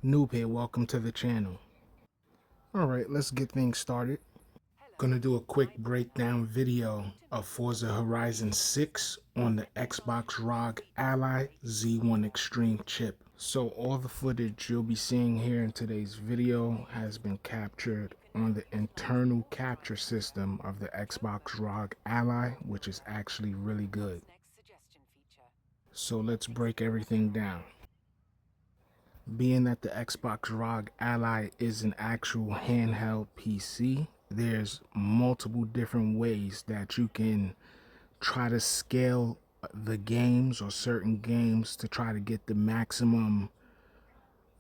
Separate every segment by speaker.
Speaker 1: Noob here, welcome to the channel. Alright, let's get things started. Gonna do a quick breakdown video of Forza Horizon 6 on the Xbox ROG Ally Z1 Extreme chip. So all the footage you'll be seeing here in today's video has been captured on the internal capture system of the Xbox ROG Ally, which is actually really good. So let's break everything down. Being that the Xbox ROG Ally is an actual handheld PC, there's multiple different ways that you can try to scale the games or certain games to try to get the maximum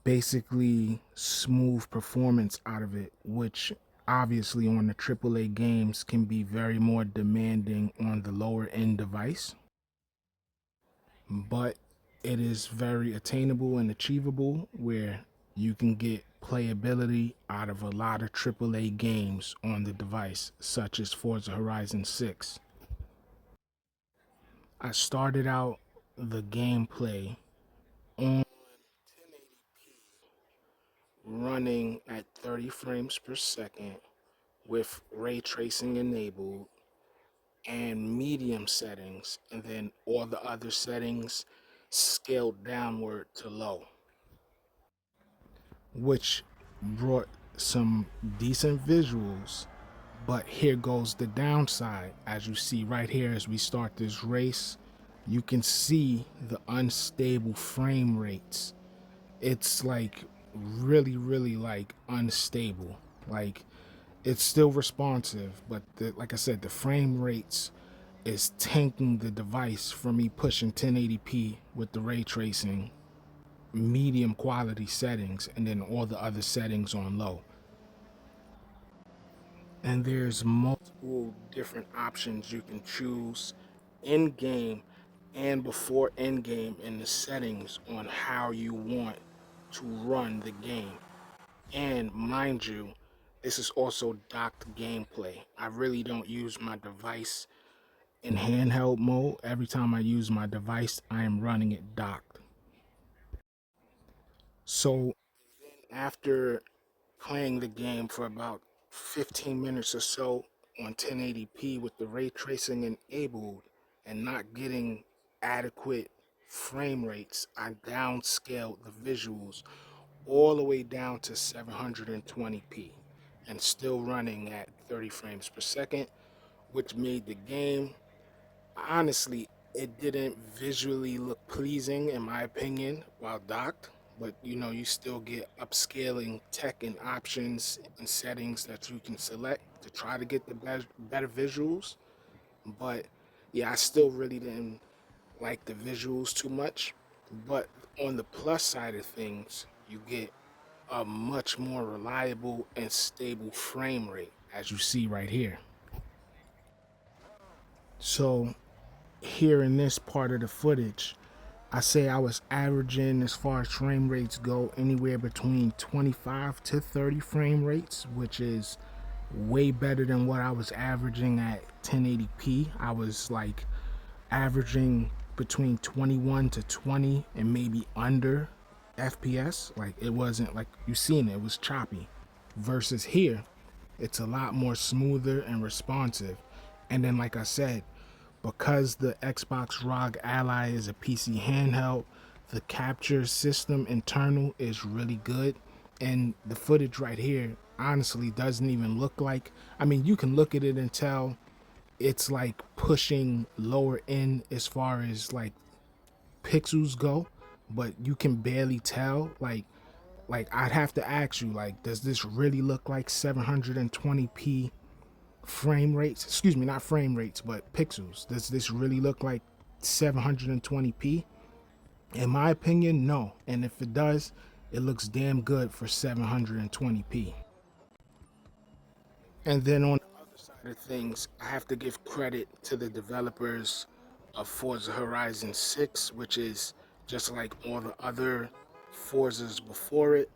Speaker 1: basically smooth performance out of it, which obviously on the AAA games can be very more demanding on the lower end device, but it is very attainable and achievable where you can get playability out of a lot of AAA games on the device, such as Forza Horizon 6. I started out the gameplay on running at 30 frames per second with ray tracing enabled and medium settings, and then all the other settings scaled downward to low, which brought some decent visuals. But here goes the downside. As you see right here, as we start this race, you can see the unstable frame rates. It's like really like unstable. Like it's still responsive, but like I said, the frame rates is tanking the device for me pushing 1080p with the ray tracing medium quality settings and then all the other settings on low. And there's multiple different options you can choose in game and before in game in the settings on how you want to run the game. And mind you, this is also docked gameplay. I really don't use my device in handheld mode. Every time I use my device, I am running it docked. So after playing the game for about 15 minutes or so on 1080p with the ray tracing enabled and not getting adequate frame rates, I downscaled the visuals all the way down to 720p and still running at 30 frames per second, which made the game, honestly, it didn't visually look pleasing in my opinion while docked, but you know, you still get upscaling tech and options and settings that you can select to try to get the better visuals. But yeah, I still really didn't like the visuals too much. But on the plus side of things, you get a much more reliable and stable frame rate, as you see right here. So here in this part of the footage, I say I was averaging, as far as frame rates go, anywhere between 25 to 30 frame rates, which is way better than what I was averaging at 1080p. I was like averaging between 21 to 20 and maybe under FPS. Like it wasn't like you seen it, it was choppy. Versus here, it's a lot more smoother and responsive. And then, like I said, because the Xbox ROG Ally is a PC handheld, the capture system internal is really good. And the footage right here honestly doesn't even look like, I mean, you can look at it and tell it's like pushing lower end as far as like pixels go, but you can barely tell. Like I'd have to ask you, like, does this really look like 720p frame rates? Excuse me, not frame rates, but pixels. Does this really look like 720p? In my opinion, no. And if it does, it looks damn good for 720p. And then on the other side of things, I have to give credit to the developers of Forza Horizon 6, which is just like all the other Forzas before it.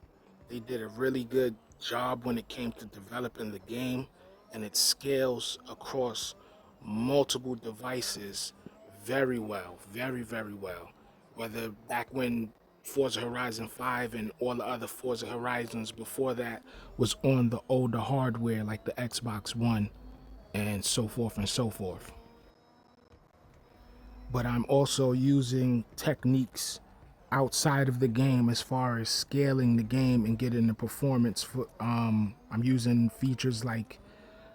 Speaker 1: They did a really good job when it came to developing the game, and it scales across multiple devices very well, very well. Whether back when Forza Horizon 5 and all the other Forza Horizons before that was on the older hardware like the Xbox One and so forth and so forth. But I'm also using techniques outside of the game as far as scaling the game and getting the performance for I'm using features like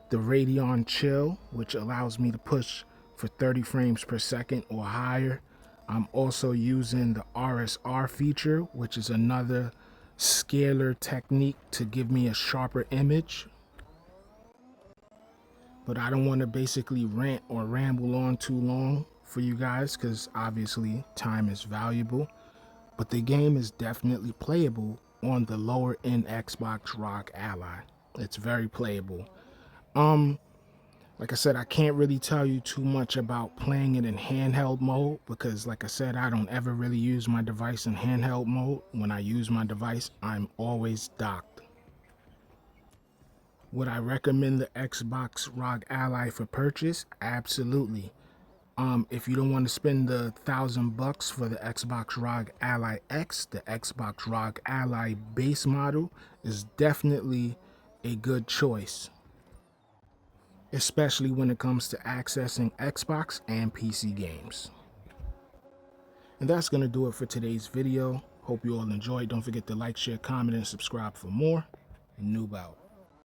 Speaker 1: the Radeon Chill, which allows me to push for 30 frames per second or higher. I'm also using the RSR feature, which is another scaler technique to give me a sharper image. But I don't want to basically rant or ramble on too long for you guys because obviously time is valuable. But the game is definitely playable on the lower end Xbox ROG Ally. It's very playable. Like I said, I can't really tell you too much about playing it in handheld mode because, like I said, I don't ever really use my device in handheld mode. When I use my device, I'm always docked. Would I recommend the Xbox ROG Ally for purchase? Absolutely. If you don't want to spend the $1,000 for the Xbox ROG Ally X, the Xbox ROG Ally base model is definitely a good choice, especially when it comes to accessing Xbox and PC games. And that's going to do it for today's video. Hope you all enjoyed. Don't forget to like, share, comment, and subscribe for more. Noob out.